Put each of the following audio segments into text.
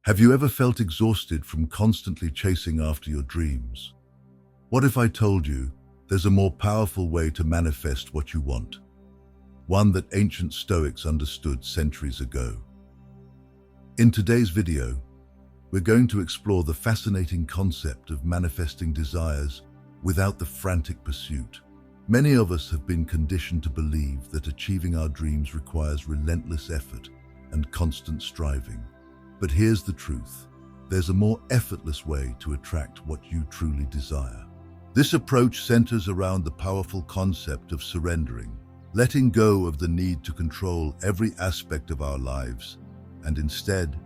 Have you ever felt exhausted from constantly chasing after your dreams? What if I told you there's a more powerful way to manifest what you want? One that ancient Stoics understood centuries ago. In today's video, we're going to explore the fascinating concept of manifesting desires without the frantic pursuit. Many of us have been conditioned to believe that achieving our dreams requires relentless effort and constant striving. But here's the truth. There's a more effortless way to attract what you truly desire. This approach centers around the powerful concept of surrendering, letting go of the need to control every aspect of our lives, and instead,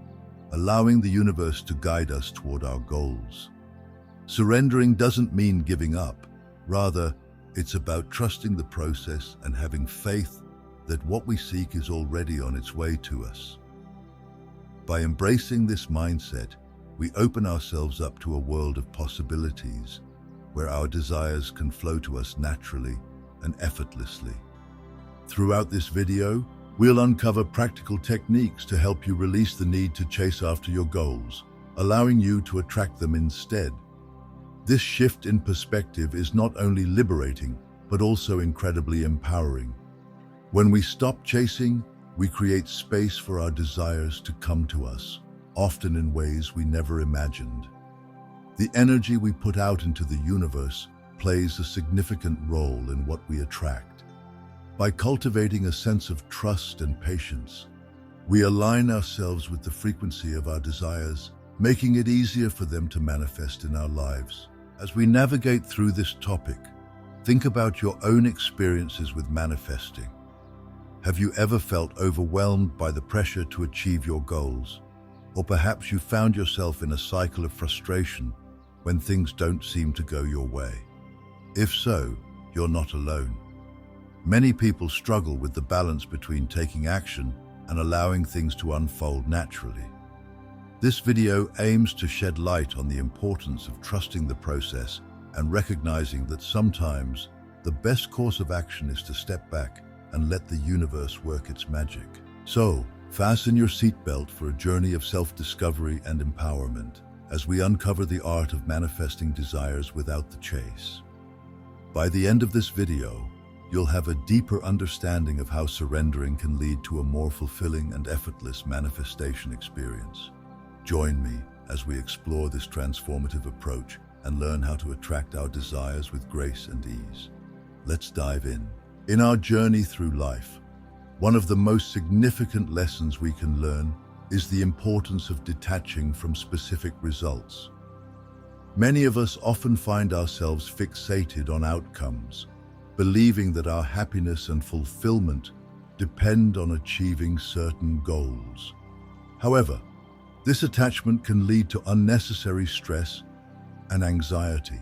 allowing the universe to guide us toward our goals. Surrendering doesn't mean giving up. Rather, it's about trusting the process and having faith that what we seek is already on its way to us. By embracing this mindset, we open ourselves up to a world of possibilities where our desires can flow to us naturally and effortlessly. Throughout this video, we'll uncover practical techniques to help you release the need to chase after your goals, allowing you to attract them instead. This shift in perspective is not only liberating, but also incredibly empowering. When we stop chasing, we create space for our desires to come to us, often in ways we never imagined. The energy we put out into the universe plays a significant role in what we attract. By cultivating a sense of trust and patience, we align ourselves with the frequency of our desires, making it easier for them to manifest in our lives. As we navigate through this topic, think about your own experiences with manifesting. Have you ever felt overwhelmed by the pressure to achieve your goals? Or perhaps you found yourself in a cycle of frustration when things don't seem to go your way? If so, you're not alone. Many people struggle with the balance between taking action and allowing things to unfold naturally. This video aims to shed light on the importance of trusting the process and recognizing that sometimes the best course of action is to step back and let the universe work its magic. So, fasten your seatbelt for a journey of self-discovery and empowerment as we uncover the art of manifesting desires without the chase. By the end of this video, you'll have a deeper understanding of how surrendering can lead to a more fulfilling and effortless manifestation experience. Join me as we explore this transformative approach and learn how to attract our desires with grace and ease. Let's dive in. In our journey through life, one of the most significant lessons we can learn is the importance of detaching from specific results. Many of us often find ourselves fixated on outcomes, believing that our happiness and fulfillment depend on achieving certain goals. However, this attachment can lead to unnecessary stress and anxiety.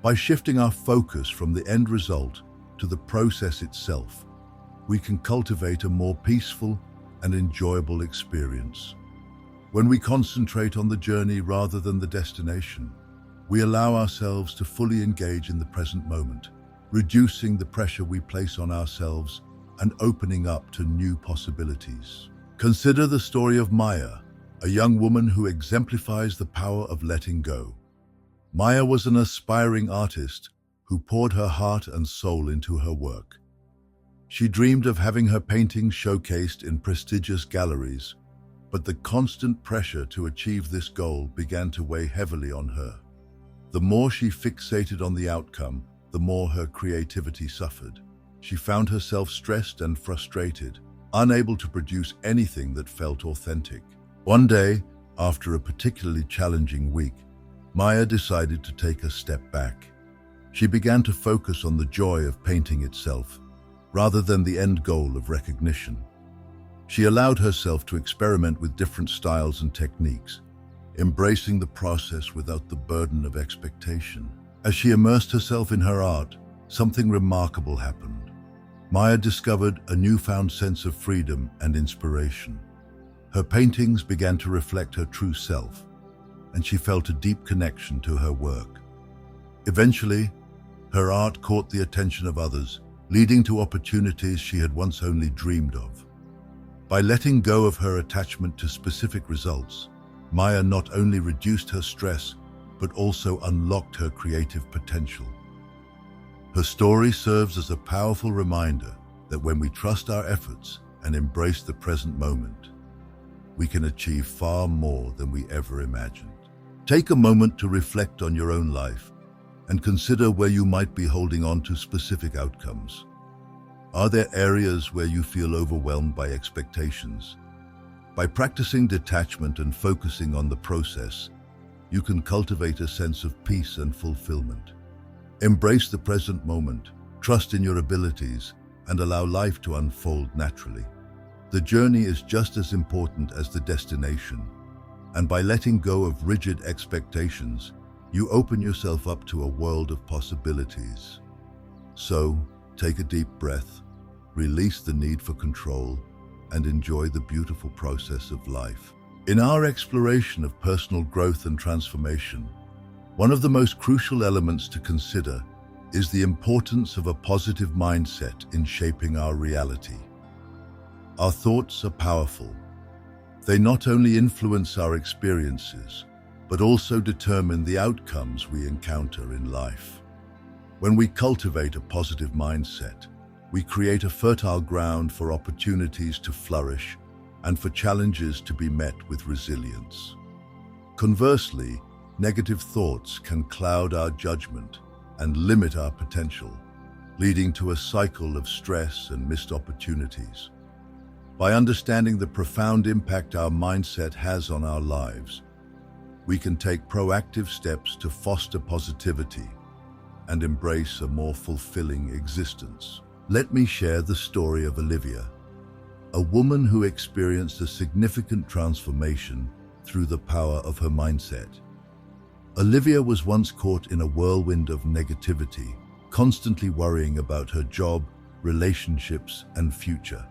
By shifting our focus from the end result to the process itself, we can cultivate a more peaceful and enjoyable experience. When we concentrate on the journey rather than the destination, we allow ourselves to fully engage in the present moment, reducing the pressure we place on ourselves and opening up to new possibilities. Consider the story of Maya, a young woman who exemplifies the power of letting go. Maya was an aspiring artist who poured her heart and soul into her work. She dreamed of having her paintings showcased in prestigious galleries, but the constant pressure to achieve this goal began to weigh heavily on her. The more she fixated on the outcome, the more her creativity suffered. She found herself stressed and frustrated, unable to produce anything that felt authentic. One day, after a particularly challenging week, Maya decided to take a step back. She began to focus on the joy of painting itself, rather than the end goal of recognition. She allowed herself to experiment with different styles and techniques, embracing the process without the burden of expectation. As she immersed herself in her art, something remarkable happened. Maya discovered a newfound sense of freedom and inspiration. Her paintings began to reflect her true self, and she felt a deep connection to her work. Eventually, her art caught the attention of others, leading to opportunities she had once only dreamed of. By letting go of her attachment to specific results, Maya not only reduced her stress, but also unlocked her creative potential. Her story serves as a powerful reminder that when we trust our efforts and embrace the present moment, we can achieve far more than we ever imagined. Take a moment to reflect on your own life and consider where you might be holding on to specific outcomes. Are there areas where you feel overwhelmed by expectations? By practicing detachment and focusing on the process, you can cultivate a sense of peace and fulfillment. Embrace the present moment, trust in your abilities, and allow life to unfold naturally. The journey is just as important as the destination, and by letting go of rigid expectations, you open yourself up to a world of possibilities. So, take a deep breath, release the need for control, and enjoy the beautiful process of life. In our exploration of personal growth and transformation, one of the most crucial elements to consider is the importance of a positive mindset in shaping our reality. Our thoughts are powerful. They not only influence our experiences, but also determine the outcomes we encounter in life. When we cultivate a positive mindset, we create a fertile ground for opportunities to flourish and for challenges to be met with resilience. Conversely, negative thoughts can cloud our judgment and limit our potential, leading to a cycle of stress and missed opportunities. By understanding the profound impact our mindset has on our lives, we can take proactive steps to foster positivity and embrace a more fulfilling existence. Let me share the story of Olivia, a woman who experienced a significant transformation through the power of her mindset. Olivia was once caught in a whirlwind of negativity, constantly worrying about her job, relationships, and future.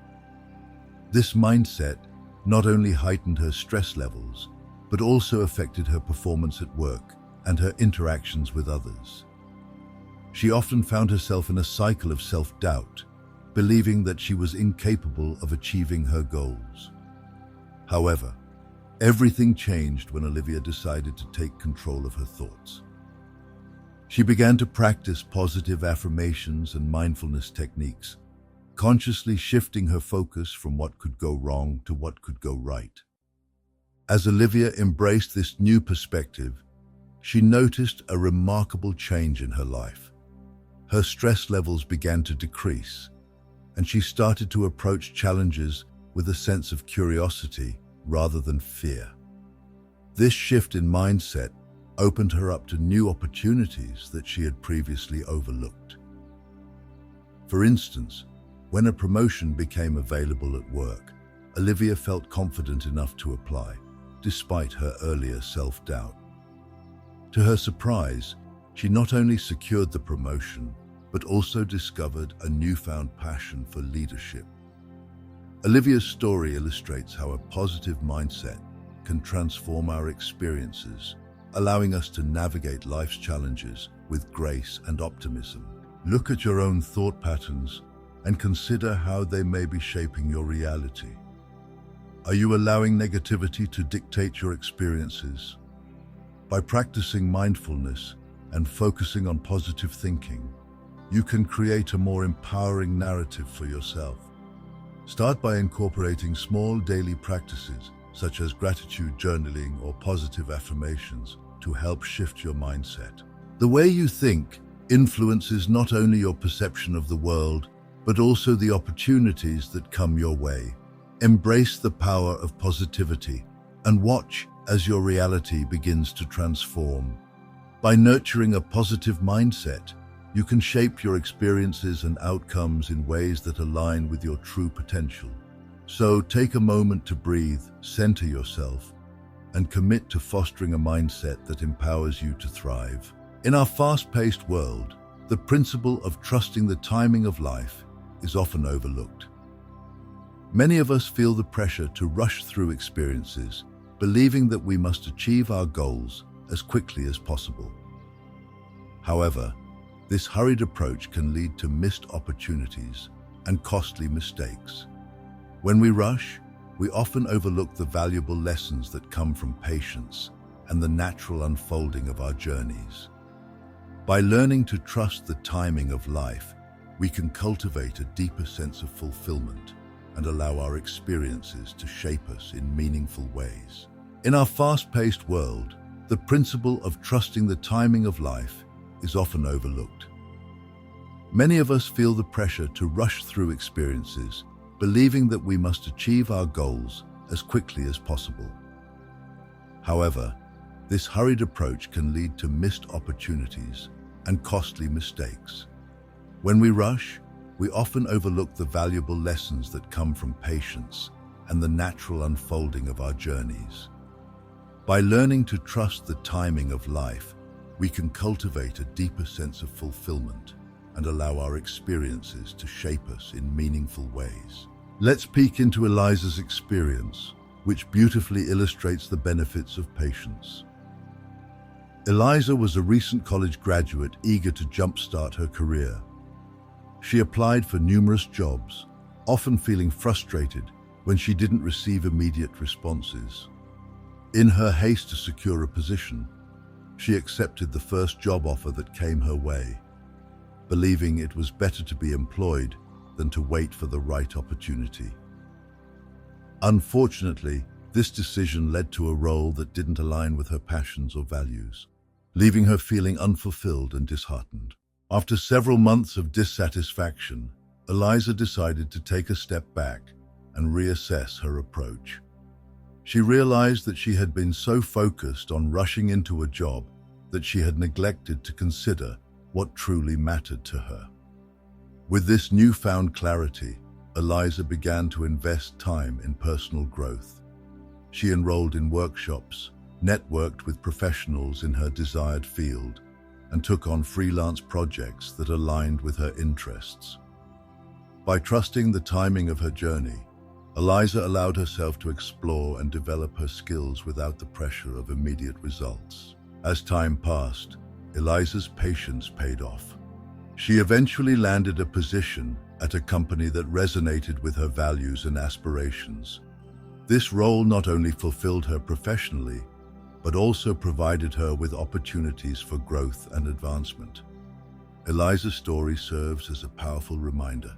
This mindset not only heightened her stress levels, but also affected her performance at work and her interactions with others. She often found herself in a cycle of self-doubt, believing that she was incapable of achieving her goals. However, everything changed when Olivia decided to take control of her thoughts. She began to practice positive affirmations and mindfulness techniques, consciously shifting her focus from what could go wrong to what could go right. As Olivia embraced this new perspective, she noticed a remarkable change in her life. Her stress levels began to decrease, and she started to approach challenges with a sense of curiosity rather than fear. This shift in mindset opened her up to new opportunities that she had previously overlooked. For instance, when a promotion became available at work, Olivia felt confident enough to apply, despite her earlier self-doubt. To her surprise, she not only secured the promotion, but also discovered a newfound passion for leadership. Olivia's story illustrates how a positive mindset can transform our experiences, allowing us to navigate life's challenges with grace and optimism. Look at your own thought patterns and consider how they may be shaping your reality. Are you allowing negativity to dictate your experiences? By practicing mindfulness and focusing on positive thinking, you can create a more empowering narrative for yourself. Start by incorporating small daily practices such as gratitude journaling or positive affirmations to help shift your mindset. The way you think influences not only your perception of the world, but also the opportunities that come your way. Embrace the power of positivity and watch as your reality begins to transform. By nurturing a positive mindset, you can shape your experiences and outcomes in ways that align with your true potential. So take a moment to breathe, center yourself, and commit to fostering a mindset that empowers you to thrive. In our fast-paced world, the principle of trusting the timing of life is often overlooked. Many of us feel the pressure to rush through experiences, believing that we must achieve our goals as quickly as possible. However, this hurried approach can lead to missed opportunities and costly mistakes. When we rush, we often overlook the valuable lessons that come from patience and the natural unfolding of our journeys. By learning to trust the timing of life, we can cultivate a deeper sense of fulfillment and allow our experiences to shape us in meaningful ways. In our fast-paced world, the principle of trusting the timing of life is often overlooked. Many of us feel the pressure to rush through experiences, believing that we must achieve our goals as quickly as possible. However, this hurried approach can lead to missed opportunities and costly mistakes. When we rush, we often overlook the valuable lessons that come from patience and the natural unfolding of our journeys. By learning to trust the timing of life, we can cultivate a deeper sense of fulfillment and allow our experiences to shape us in meaningful ways. Let's peek into Eliza's experience, which beautifully illustrates the benefits of patience. Eliza was a recent college graduate eager to jumpstart her career. She applied for numerous jobs, often feeling frustrated when she didn't receive immediate responses. In her haste to secure a position, she accepted the first job offer that came her way, believing it was better to be employed than to wait for the right opportunity. Unfortunately, this decision led to a role that didn't align with her passions or values, leaving her feeling unfulfilled and disheartened. After several months of dissatisfaction, Eliza decided to take a step back and reassess her approach. She realized that she had been so focused on rushing into a job that she had neglected to consider what truly mattered to her. With this newfound clarity, Eliza began to invest time in personal growth. She enrolled in workshops, networked with professionals in her desired field, and took on freelance projects that aligned with her interests. By trusting the timing of her journey, Eliza allowed herself to explore and develop her skills without the pressure of immediate results. As time passed, Eliza's patience paid off. She eventually landed a position at a company that resonated with her values and aspirations. This role not only fulfilled her professionally, but also provided her with opportunities for growth and advancement. Eliza's story serves as a powerful reminder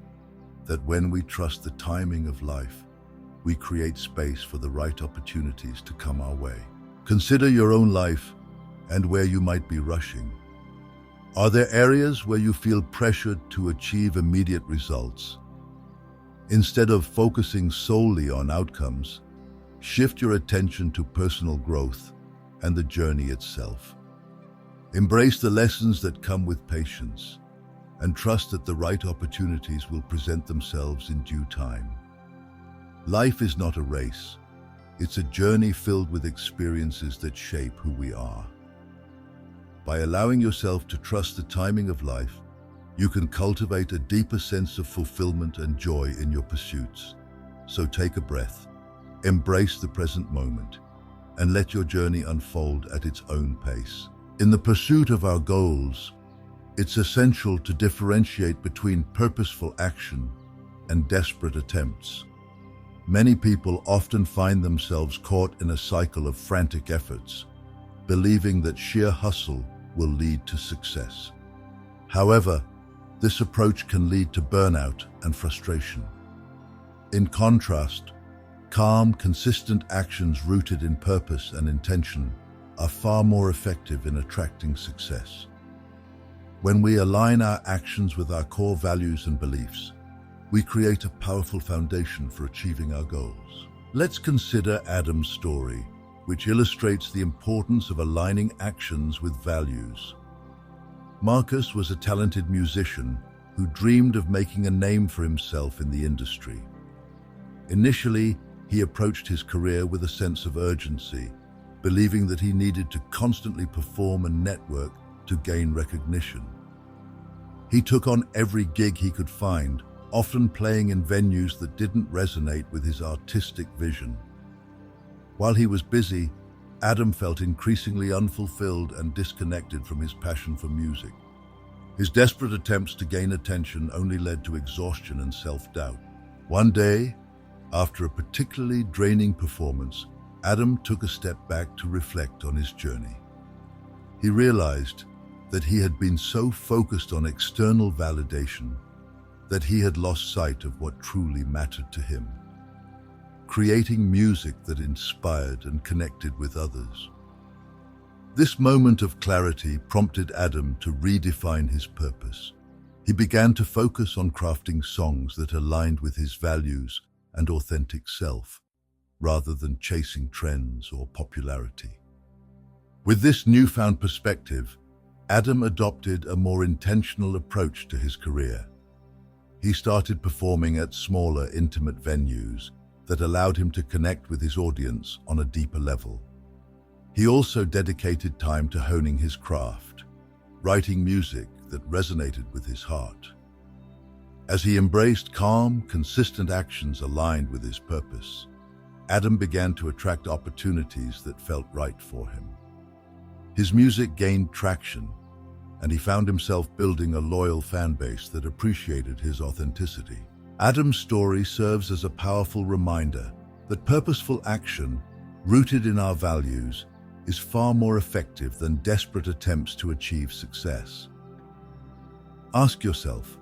that when we trust the timing of life, we create space for the right opportunities to come our way. Consider your own life and where you might be rushing. Are there areas where you feel pressured to achieve immediate results? Instead of focusing solely on outcomes, shift your attention to personal growth and the journey itself. Embrace the lessons that come with patience and trust that the right opportunities will present themselves in due time. Life is not a race. It's a journey filled with experiences that shape who we are. By allowing yourself to trust the timing of life, you can cultivate a deeper sense of fulfillment and joy in your pursuits. So take a breath, embrace the present moment, and let your journey unfold at its own pace. In the pursuit of our goals, it's essential to differentiate between purposeful action and desperate attempts. Many people often find themselves caught in a cycle of frantic efforts, believing that sheer hustle will lead to success. However, this approach can lead to burnout and frustration. In contrast, calm, consistent actions rooted in purpose and intention are far more effective in attracting success. When we align our actions with our core values and beliefs, we create a powerful foundation for achieving our goals. Let's consider Adam's story, which illustrates the importance of aligning actions with values. Marcus was a talented musician who dreamed of making a name for himself in the industry. Initially, he approached his career with a sense of urgency, believing that he needed to constantly perform and network to gain recognition. He took on every gig he could find, often playing in venues that didn't resonate with his artistic vision. While he was busy, Adam felt increasingly unfulfilled and disconnected from his passion for music. His desperate attempts to gain attention only led to exhaustion and self-doubt. One day, After a particularly draining performance, Adam took a step back to reflect on his journey. He realized that he had been so focused on external validation that he had lost sight of what truly mattered to him: creating music that inspired and connected with others. This moment of clarity prompted Adam to redefine his purpose. He began to focus on crafting songs that aligned with his values and authentic self, rather than chasing trends or popularity. With this newfound perspective, Adam adopted a more intentional approach to his career. He started performing at smaller, intimate venues that allowed him to connect with his audience on a deeper level. He also dedicated time to honing his craft, writing music that resonated with his heart. As he embraced calm, consistent actions aligned with his purpose, Adam began to attract opportunities that felt right for him. His music gained traction, and he found himself building a loyal fan base that appreciated his authenticity. Adam's story serves as a powerful reminder that purposeful action, rooted in our values, is far more effective than desperate attempts to achieve success. Ask yourself,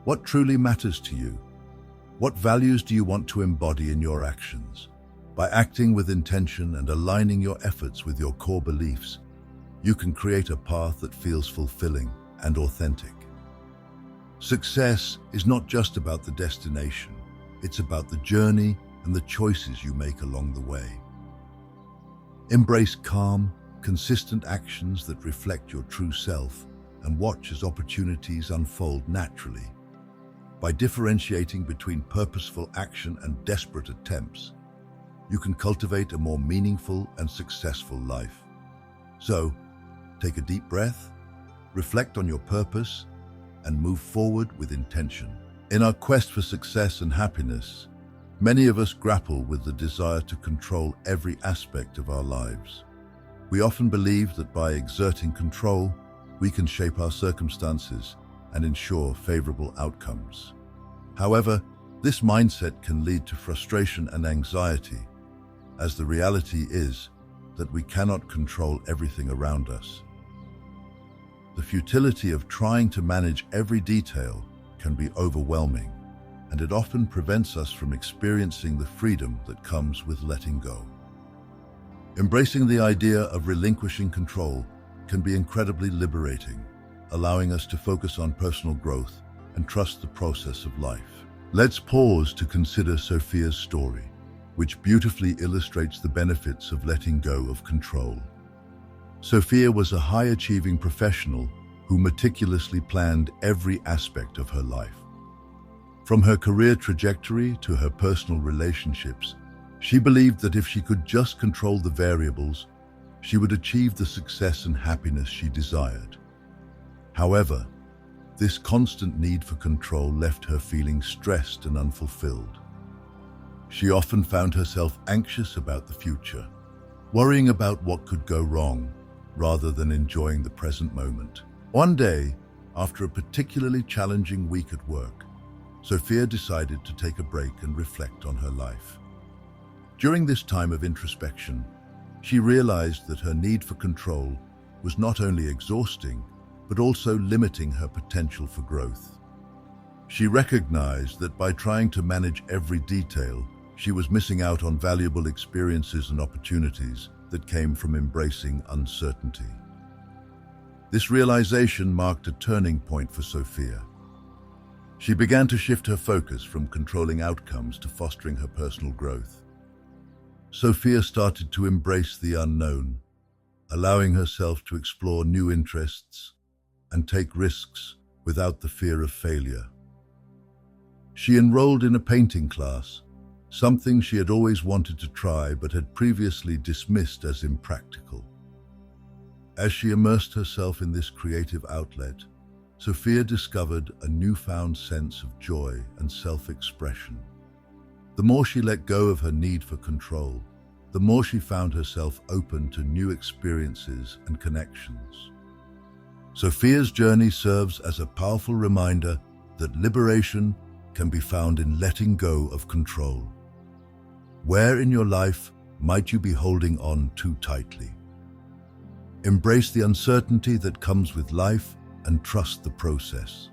what truly matters to you? What values do you want to embody in your actions? By acting with intention and aligning your efforts with your core beliefs, you can create a path that feels fulfilling and authentic. Success is not just about the destination, it's about the journey and the choices you make along the way. Embrace calm, consistent actions that reflect your true self and watch as opportunities unfold naturally. By differentiating between purposeful action and desperate attempts, you can cultivate a more meaningful and successful life. So, take a deep breath, reflect on your purpose, and move forward with intention. In our quest for success and happiness, many of us grapple with the desire to control every aspect of our lives. We often believe that by exerting control, we can shape our circumstances and ensure favorable outcomes. However, this mindset can lead to frustration and anxiety, as the reality is that we cannot control everything around us. The futility of trying to manage every detail can be overwhelming, and it often prevents us from experiencing the freedom that comes with letting go. Embracing the idea of relinquishing control can be incredibly liberating, allowing us to focus on personal growth and trust the process of life. Let's pause to consider Sophia's story, which beautifully illustrates the benefits of letting go of control. Sophia was a high-achieving professional who meticulously planned every aspect of her life. From her career trajectory to her personal relationships, she believed that if she could just control the variables, she would achieve the success and happiness she desired. However, this constant need for control left her feeling stressed and unfulfilled. She often found herself anxious about the future, worrying about what could go wrong, rather than enjoying the present moment. One day, after a particularly challenging week at work, Sophia decided to take a break and reflect on her life. During this time of introspection, she realized that her need for control was not only exhausting, but also limiting her potential for growth. She recognized that by trying to manage every detail, she was missing out on valuable experiences and opportunities that came from embracing uncertainty. This realization marked a turning point for Sophia. She began to shift her focus from controlling outcomes to fostering her personal growth. Sophia started to embrace the unknown, allowing herself to explore new interests and take risks without the fear of failure. She enrolled in a painting class, something she had always wanted to try but had previously dismissed as impractical. As she immersed herself in this creative outlet, Sophia discovered a newfound sense of joy and self-expression. The more she let go of her need for control, the more she found herself open to new experiences and connections. Sophia's journey serves as a powerful reminder that liberation can be found in letting go of control. Where in your life might you be holding on too tightly? Embrace the uncertainty that comes with life and trust the process.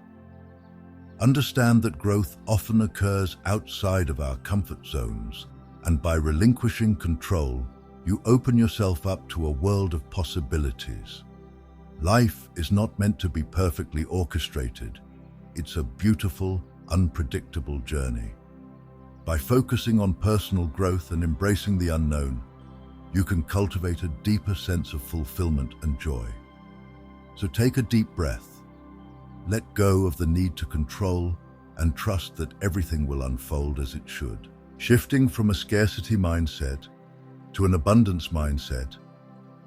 Understand that growth often occurs outside of our comfort zones, and by relinquishing control, you open yourself up to a world of possibilities. Life is not meant to be perfectly orchestrated. It's a beautiful, unpredictable journey. By focusing on personal growth and embracing the unknown, you can cultivate a deeper sense of fulfillment and joy. So take a deep breath. Let go of the need to control and trust that everything will unfold as it should. Shifting from a scarcity mindset to an abundance mindset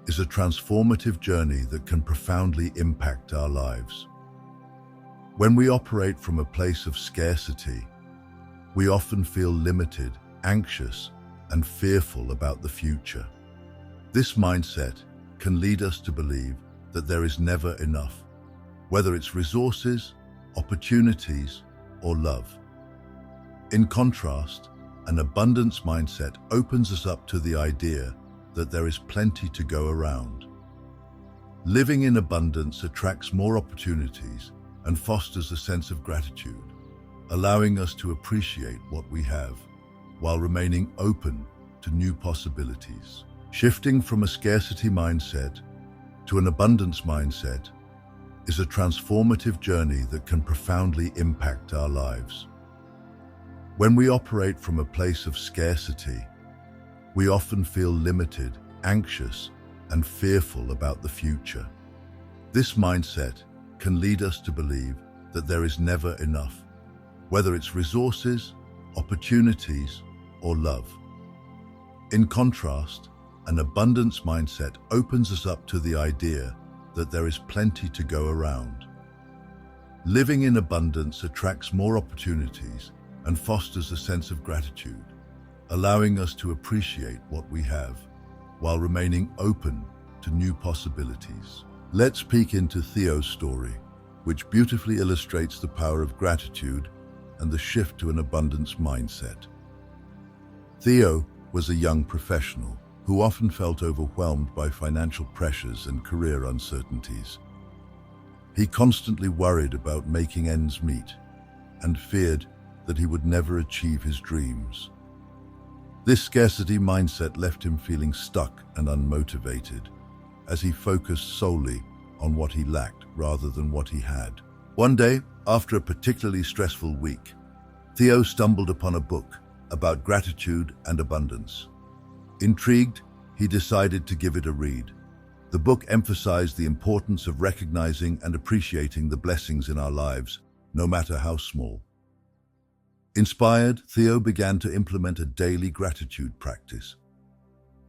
is a transformative journey that can profoundly impact our lives. When we operate from a place of scarcity, we often feel limited, anxious, and fearful about the future. This mindset can lead us to believe that there is never enough, whether it's resources, opportunities, or love. In contrast, an abundance mindset opens us up to the idea that there is plenty to go around. Living in abundance attracts more opportunities and fosters a sense of gratitude, allowing us to appreciate what we have while remaining open to new possibilities. Shifting from a scarcity mindset to an abundance mindset is a transformative journey that can profoundly impact our lives. When we operate from a place of scarcity, we often feel limited, anxious, and fearful about the future. This mindset can lead us to believe that there is never enough, whether it's resources, opportunities, or love. In contrast, an abundance mindset opens us up to the idea that there is plenty to go around. Living in abundance attracts more opportunities and fosters a sense of gratitude, allowing us to appreciate what we have while remaining open to new possibilities. Let's peek into Theo's story, which beautifully illustrates the power of gratitude and the shift to an abundance mindset. Theo was a young professional who often felt overwhelmed by financial pressures and career uncertainties. He constantly worried about making ends meet and feared that he would never achieve his dreams. This scarcity mindset left him feeling stuck and unmotivated, as he focused solely on what he lacked rather than what he had. One day, after a particularly stressful week, Theo stumbled upon a book about gratitude and abundance. Intrigued, he decided to give it a read. The book emphasized the importance of recognizing and appreciating the blessings in our lives, no matter how small. Inspired, Theo began to implement a daily gratitude practice.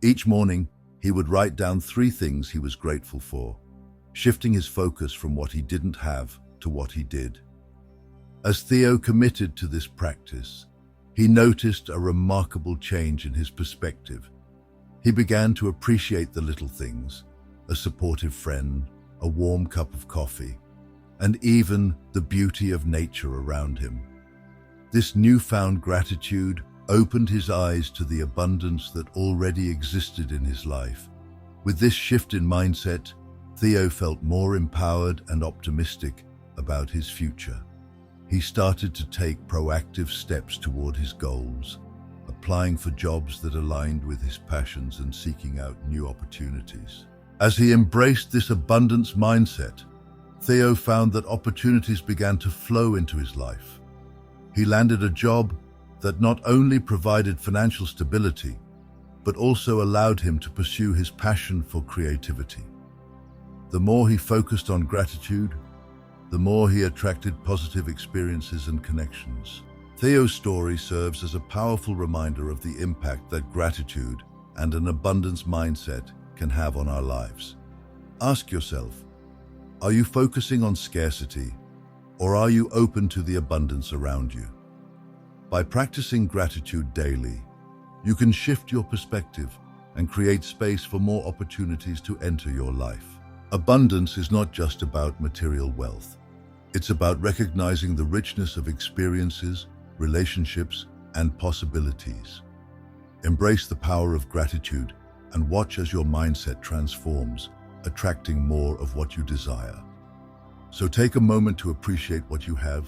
Each morning, he would write down 3 things he was grateful for, shifting his focus from what he didn't have to what he did. As Theo committed to this practice, he noticed a remarkable change in his perspective. He began to appreciate the little things, a supportive friend, a warm cup of coffee, and even the beauty of nature around him. This newfound gratitude opened his eyes to the abundance that already existed in his life. With this shift in mindset, Theo felt more empowered and optimistic about his future. He started to take proactive steps toward his goals, applying for jobs that aligned with his passions and seeking out new opportunities. As he embraced this abundance mindset, Theo found that opportunities began to flow into his life. He landed a job that not only provided financial stability, but also allowed him to pursue his passion for creativity. The more he focused on gratitude, the more he attracted positive experiences and connections. Theo's story serves as a powerful reminder of the impact that gratitude and an abundance mindset can have on our lives. Ask yourself, are you focusing on scarcity, or are you open to the abundance around you? By practicing gratitude daily, you can shift your perspective and create space for more opportunities to enter your life. Abundance is not just about material wealth. It's about recognizing the richness of experiences relationships, and possibilities. Embrace the power of gratitude and watch as your mindset transforms, attracting more of what you desire. So take a moment to appreciate what you have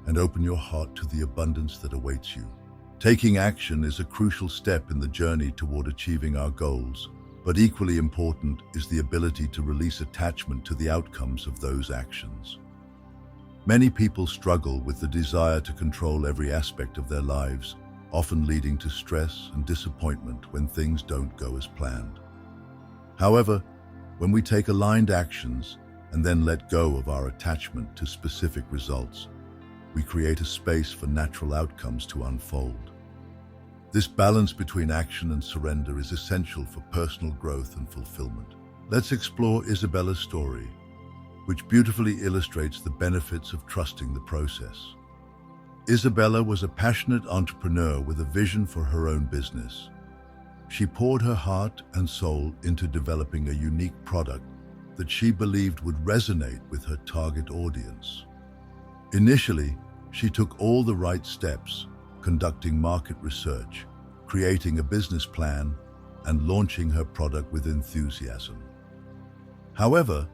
and open your heart to the abundance that awaits you. Taking action is a crucial step in the journey toward achieving our goals, but equally important is the ability to release attachment to the outcomes of those actions. Many people struggle with the desire to control every aspect of their lives, often leading to stress and disappointment when things don't go as planned. However, when we take aligned actions and then let go of our attachment to specific results, we create a space for natural outcomes to unfold. This balance between action and surrender is essential for personal growth and fulfillment. Let's explore Isabella's story, which beautifully illustrates the benefits of trusting the process. Isabella was a passionate entrepreneur with a vision for her own business. She poured her heart and soul into developing a unique product that she believed would resonate with her target audience. Initially, she took all the right steps, conducting market research, creating a business plan, and launching her product with enthusiasm. However,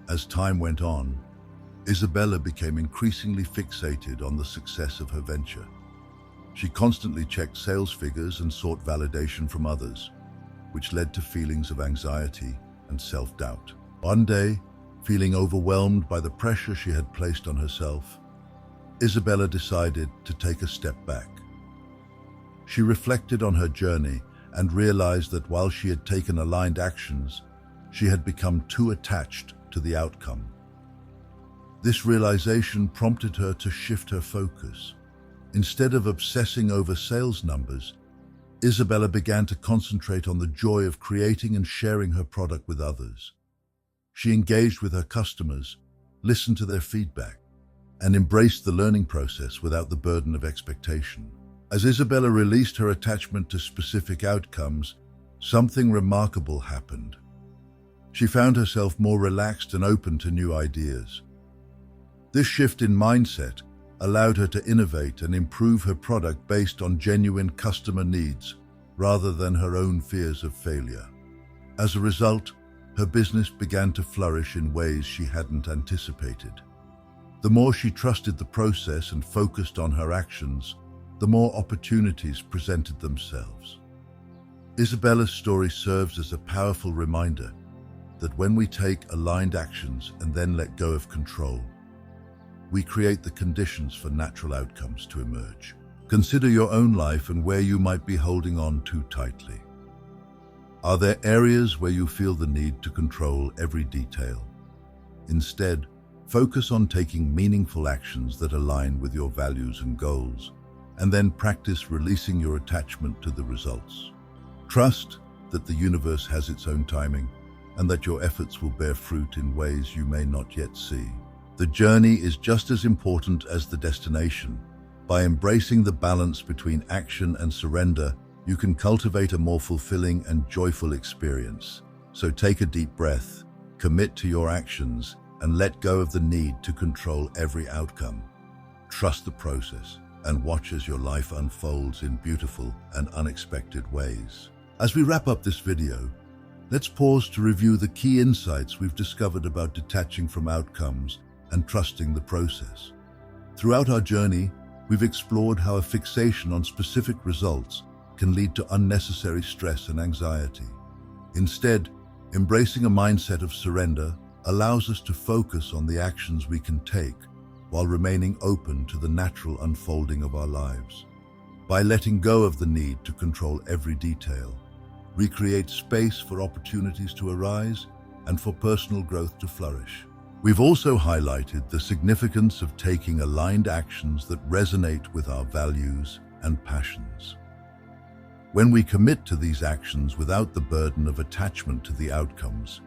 as time went on, Isabella became increasingly fixated on the success of her venture. She constantly checked sales figures and sought validation from others, which led to feelings of anxiety and self-doubt. One day, feeling overwhelmed by the pressure she had placed on herself, Isabella decided to take a step back. She reflected on her journey and realized that while she had taken aligned actions, she had become too attached to the outcome. This realization prompted her to shift her focus. Instead of obsessing over sales numbers, Isabella began to concentrate on the joy of creating and sharing her product with others. She engaged with her customers, listened to their feedback, and embraced the learning process without the burden of expectation. As Isabella released her attachment to specific outcomes, something remarkable happened. She found herself more relaxed and open to new ideas. This shift in mindset allowed her to innovate and improve her product based on genuine customer needs rather than her own fears of failure. As a result, her business began to flourish in ways she hadn't anticipated. The more she trusted the process and focused on her actions, the more opportunities presented themselves. Isabella's story serves as a powerful reminder that when we take aligned actions and then let go of control, we create the conditions for natural outcomes to emerge. Consider your own life and where you might be holding on too tightly. Are there areas where you feel the need to control every detail? Instead, focus on taking meaningful actions that align with your values and goals, and then practice releasing your attachment to the results. Trust that the universe has its own timing and that your efforts will bear fruit in ways you may not yet see. The journey is just as important as the destination. By embracing the balance between action and surrender, you can cultivate a more fulfilling and joyful experience. So take a deep breath, commit to your actions, and let go of the need to control every outcome. Trust the process and watch as your life unfolds in beautiful and unexpected ways. As we wrap up this video, let's pause to review the key insights we've discovered about detaching from outcomes and trusting the process. Throughout our journey, we've explored how a fixation on specific results can lead to unnecessary stress and anxiety. Instead, embracing a mindset of surrender allows us to focus on the actions we can take while remaining open to the natural unfolding of our lives. By letting go of the need to control every detail, we create space for opportunities to arise and for personal growth to flourish. We've also highlighted the significance of taking aligned actions that resonate with our values and passions. When we commit to these actions without the burden of attachment to the outcomes,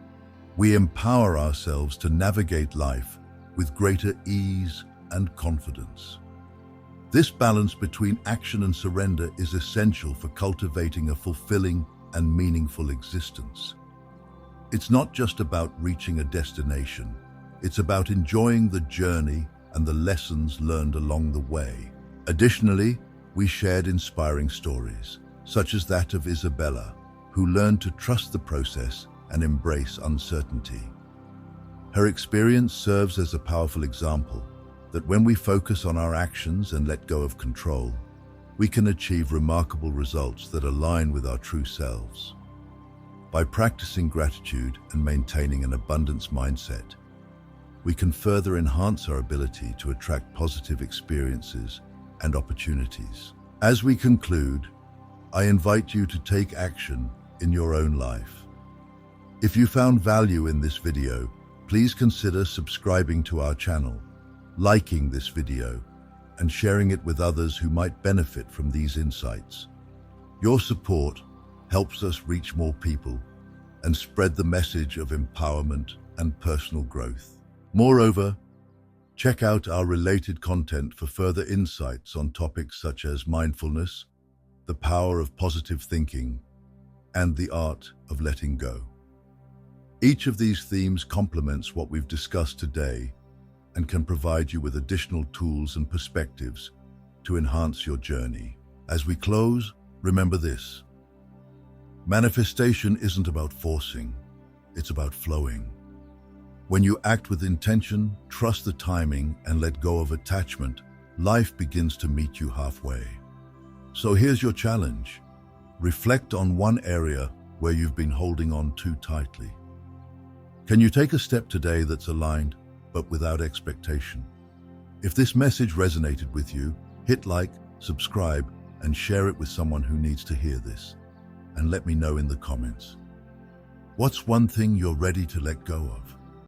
we empower ourselves to navigate life with greater ease and confidence. This balance between action and surrender is essential for cultivating a fulfilling and meaningful existence. It's not just about reaching a destination, it's about enjoying the journey and the lessons learned along the way. Additionally, we shared inspiring stories, such as that of Isabella, who learned to trust the process and embrace uncertainty. Her experience serves as a powerful example that when we focus on our actions and let go of control, we can achieve remarkable results that align with our true selves. By practicing gratitude and maintaining an abundance mindset, we can further enhance our ability to attract positive experiences and opportunities. As we conclude, I invite you to take action in your own life. If you found value in this video, please consider subscribing to our channel, liking this video, and sharing it with others who might benefit from these insights. Your support helps us reach more people and spread the message of empowerment and personal growth. Moreover, check out our related content for further insights on topics such as mindfulness, the power of positive thinking, and the art of letting go. Each of these themes complements what we've discussed today and can provide you with additional tools and perspectives to enhance your journey. As we close, remember this: manifestation isn't about forcing, it's about flowing. When you act with intention, trust the timing, and let go of attachment, life begins to meet you halfway. So here's your challenge. Reflect on one area where you've been holding on too tightly. Can you take a step today that's aligned, but without expectation? If this message resonated with you, hit like, subscribe, and share it with someone who needs to hear this. And let me know in the comments. What's one thing you're ready to let go of?